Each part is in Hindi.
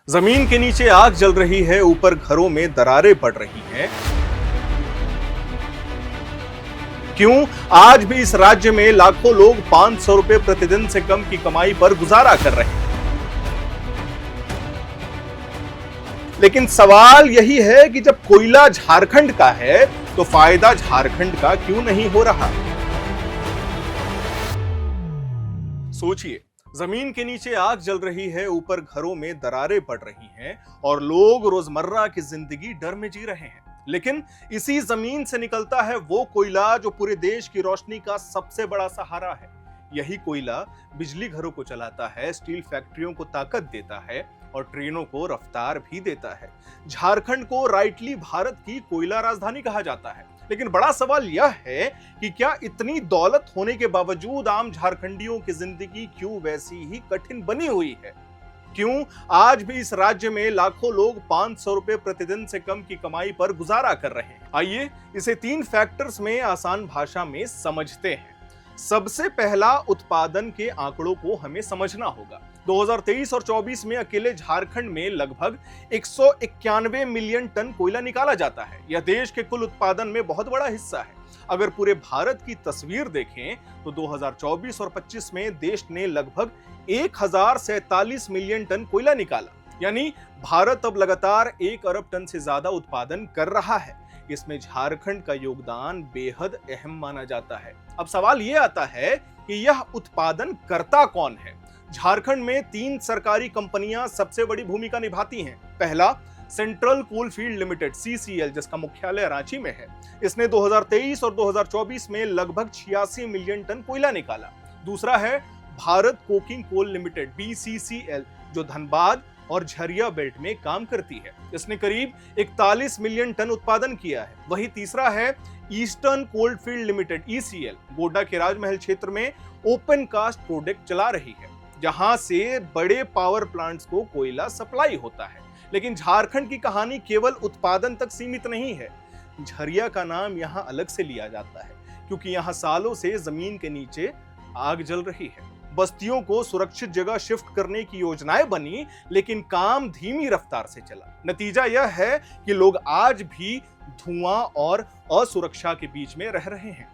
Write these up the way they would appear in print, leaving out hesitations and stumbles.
जमीन के नीचे आग जल रही है, ऊपर घरों में दरारें पड़ रही हैं। क्यों आज भी इस राज्य में लाखों लोग 500 रुपए प्रतिदिन से कम की कमाई पर गुजारा कर रहे हैं? लेकिन सवाल यही है कि जब कोयला झारखंड का है तो फायदा झारखंड का क्यों नहीं हो रहा? सोचिए, जमीन के नीचे आग जल रही है, ऊपर घरों में दरारें पड़ रही हैं और लोग रोजमर्रा की जिंदगी डर में जी रहे हैं। लेकिन इसी जमीन से निकलता है वो कोयला जो पूरे देश की रोशनी का सबसे बड़ा सहारा है। यही कोयला बिजली घरों को चलाता है, स्टील फैक्ट्रियों को ताकत देता है और ट्रेनों को रफ्तार भी देता है। झारखंड को राइटली भारत की कोयला राजधानी कहा जाता है। लेकिन बड़ा सवाल यह है कि क्या इतनी दौलत होने के बावजूद आम झारखंडियों की जिंदगी क्यों वैसी ही कठिन बनी हुई है? क्यों आज भी इस राज्य में लाखों लोग 500 रुपए प्रतिदिन से कम की कमाई पर गुजारा कर रहे हैं? आइए इसे 3 फैक्टर्स में आसान भाषा में समझते हैं। सबसे पहला, उत्पादन के आंकड़ों को हमें समझना होगा। 2023 और 24 में अकेले झारखंड में लगभग 191 मिलियन टन कोयला निकाला जाता है। यह देश के कुल उत्पादन में बहुत बड़ा हिस्सा है। अगर पूरे भारत की तस्वीर देखें तो 2024 और 25 में देश ने लगभग 1047 मिलियन टन कोयला निकाला। यानी भारत अब लगातार 1 अरब टन से ज्यादा उत्पादन कर रहा है। इसमें झारखंड का योगदान बेहद अहम माना जाता है। अब सवाल यह आता है कि यह उत्पादन करता कौन है? झारखंड में 3 सरकारी कंपनियां सबसे बड़ी भूमिका निभाती हैं। पहला, सेंट्रल कोलफील्ड लिमिटेड (CCL), जिसका मुख्यालय रांची में है। इसने 2023 और 2024 में लगभग 86 मिलियन टन कोयला निकाला। दूसरा है Bharat coking coal limited (BCCL), जो धनबाद और झरिया बेल्ट में काम करती है। इसने करीब 41 मिलियन टन उत्पादन किया है। वही तीसरा है eastern coalfield limited (ECL), Godda के राजमहल क्षेत्र में ओपन कास्ट प्रोडक्ट चला रही है, जहां से बड़े पावर प्लांट्स को कोयला सप्लाई होता है। लेकिन झारखंड की कहानी केवल उत्पादन तक सीमित नहीं है। झरिया का नाम यहां अलग से लिया जाता है क्योंकि यहां सालों से जमीन के नीचे आग जल रही है। बस्तियों को सुरक्षित जगह शिफ्ट करने की योजनाएं बनी, लेकिन काम धीमी रफ्तार से चला। नतीजा यह है कि लोग आज भी धुआं और असुरक्षा के बीच में रह रहे हैं।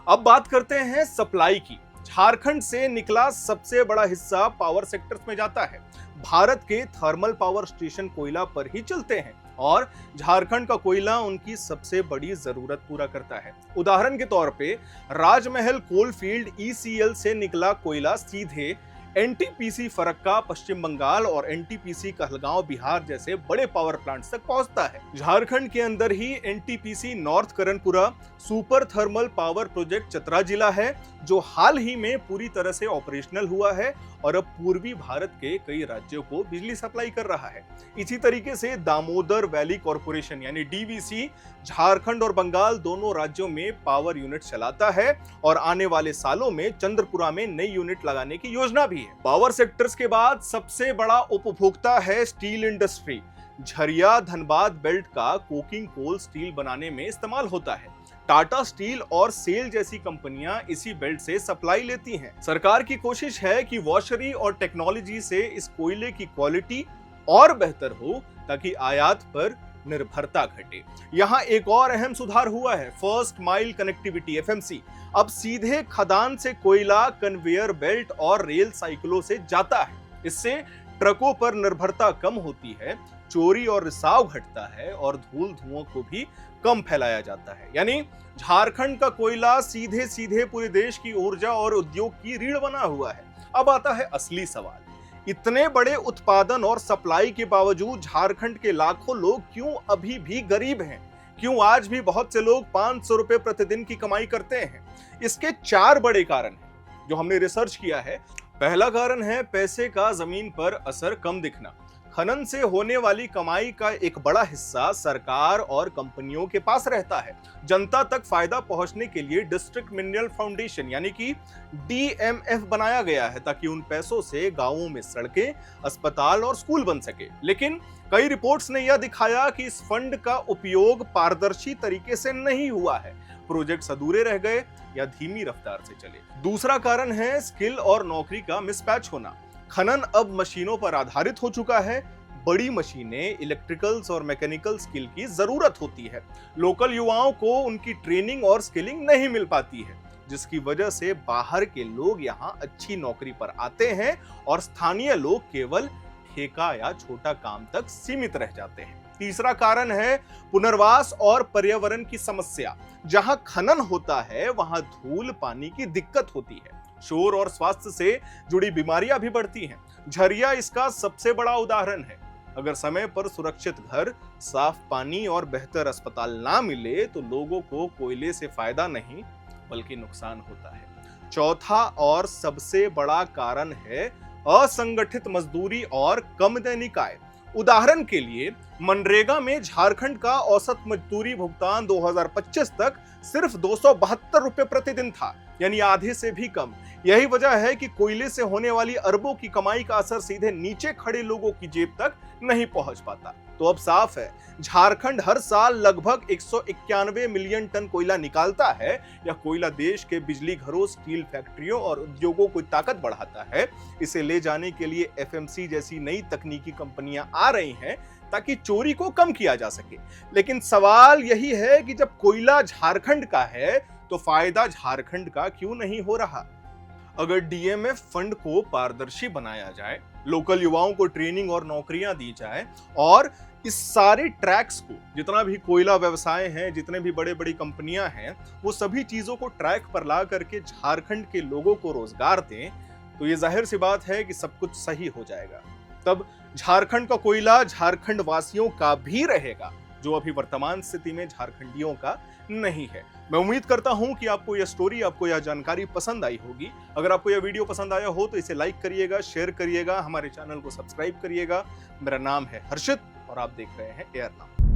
अब बात करते हैं सप्लाई की। झारखंड से निकला सबसे बड़ा हिस्सा पावर सेक्टर्स में जाता है। भारत के थर्मल पावर स्टेशन कोयला पर ही चलते हैं और झारखंड का कोयला उनकी सबसे बड़ी जरूरत पूरा करता है। उदाहरण के तौर पे राजमहल कोलफील्ड (ECL) से निकला कोयला सीधे NTPC फरक्का पश्चिम बंगाल और NTPC कहलगांव बिहार जैसे बड़े पावर प्लांट्स तक पहुंचता है। झारखंड के अंदर ही NTPC north Karanpura super thermal power project Chatra जिला है, जो हाल ही में पूरी तरह से ऑपरेशनल हुआ है और अब पूर्वी भारत के कई राज्यों को बिजली सप्लाई कर रहा है। इसी तरीके से दामोदर वैली कॉर्पोरेशन यानी DVC झारखंड और बंगाल दोनों राज्यों में पावर यूनिट चलाता है और आने वाले सालों में चंद्रपुरा में नई यूनिट लगाने की योजना भी है। पावर सेक्टर्स के बाद सबसे बड़ा उपभोक्ता है steel industry. Jharia Dhanbad belt का कोकिंग कोल स्टील बनाने में इस्तेमाल होता है। टाटा स्टील और सेल जैसी कंपनियां इसी बेल्ट से सप्लाई लेती हैं। सरकार की कोशिश है कि वॉशरी और टेक्नोलॉजी से इस कोयले की क्वालिटी और बेहतर हो ताकि आयात पर निर्भरता घटे। यहाँ एक और अहम सुधार हुआ है, फर्स्ट माइल कनेक्टिविटी (FMC). अब सीधे खदान से कोयला कन्वेयर बेल्ट और रेल साइकिलों से जाता है। इससे ट्रकों पर निर्भरता कम होती है, चोरी और रिसाव घटता है और धूल धुओं को भी कम फैलाया जाता है। यानी झारखंड का कोयला सीधे सीधे पूरे देश की ऊर्जा और उद्योग की रीढ़ बना हुआ है। अब आता है असली सवाल, इतने बड़े उत्पादन और सप्लाई के बावजूद झारखंड के लाखों लोग क्यों अभी भी गरीब हैं? क्यों आज भी बहुत से लोग 500 रुपए प्रतिदिन की कमाई करते हैं? इसके 4 बड़े कारण हैं जो हमने रिसर्च किया है। पहला कारण है पैसे का जमीन पर असर कम दिखना। खनन से होने वाली कमाई का एक बड़ा हिस्सा सरकार और कंपनियों के पास रहता है। जनता तक फायदा पहुंचने के लिए डिस्ट्रिक्ट मिनरल फाउंडेशन यानी कि DMF बनाया गया है ताकि उन पैसों से गांवों में सड़कें, अस्पताल और स्कूल बन सके। लेकिन कई रिपोर्ट्स ने यह दिखाया कि इस फंड का उपयोग पारदर्शी तरीके से नहीं हुआ है। प्रोजेक्ट्स अधूरे रह गए या धीमी रफ्तार से चले। दूसरा कारण है स्किल और नौकरी का मिसमैच होना। खनन अब मशीनों पर आधारित हो चुका है, बड़ी मशीनें, इलेक्ट्रिकल्स और मैकेनिकल स्किल की जरूरत होती है। लोकल युवाओं को उनकी ट्रेनिंग और स्किलिंग नहीं मिल पाती है, जिसकी वजह से बाहर के लोग यहाँ अच्छी नौकरी पर आते हैं और स्थानीय लोग केवल ठेका या छोटा काम तक सीमित रह जाते हैं। तीसरा कारण है पुनर्वास और पर्यावरण की समस्या। जहां खनन होता है वहां धूल, पानी की दिक्कत होती है, शोर और स्वास्थ्य से जुड़ी बीमारियां भी बढ़ती हैं। झरिया इसका सबसे बड़ा उदाहरण है। अगर समय पर सुरक्षित घर, साफ पानी और बेहतर अस्पताल ना मिले तो लोगों को कोयले से फायदा नहीं बल्कि नुकसान होता है। चौथा और सबसे बड़ा कारण है असंगठित मजदूरी और कम दैनिक आय। उदाहरण के लिए मनरेगा में झारखंड का औसत मजदूरी भुगतान 2025 तक सिर्फ 272 रुपए प्रतिदिन था, यानी आधे से भी कम। यही वजह है कि कोयले से होने वाली अरबों की कमाई का असर सीधे नीचे खड़े लोगों की जेब तक नहीं पहुंच पाता। तो अब साफ है, झारखंड हर साल लगभग 191 मिलियन टन कोयला निकालता है। यह कोयला देश के बिजली घरों, स्टील फैक्ट्रियों और उद्योगों को ताकत बढ़ाता है। इसे ले जाने के लिए एफएमसी जैसी नई तकनीकी कंपनियां आ रही हैं ताकि चोरी को कम किया जा सके। लेकिन सवाल यही है कि जब कोयला झारखंड का है तो फायदा झारखंड का क्यों नहीं हो रहा? अगर डीएमएफ फंड को पारदर्शी बनाया जाए, लोकल युवाओं को ट्रेनिंग और नौकरियां दी जाए और इस सारे ट्रैक्स को, जितना भी कोयला व्यवसाय हैं, जितने भी बड़े बड़ी कंपनियां हैं, वो सभी चीजों को ट्रैक पर ला करके झारखंड के लोगों को रोजगार दें, तो ये जाहिर सी बात है कि सब कुछ सही हो जाएगा। तब झारखंड का कोयला झारखंड वासियों का भी रहेगा, जो अभी वर्तमान स्थिति में झारखंडियों का नहीं है। मैं उम्मीद करता हूं कि आपको यह स्टोरी, आपको यह जानकारी पसंद आई होगी। अगर आपको यह वीडियो पसंद आया हो तो इसे लाइक करिएगा, शेयर करिएगा, हमारे चैनल को सब्सक्राइब करिएगा। मेरा नाम है हर्षित और आप देख रहे हैं एयर नाउ।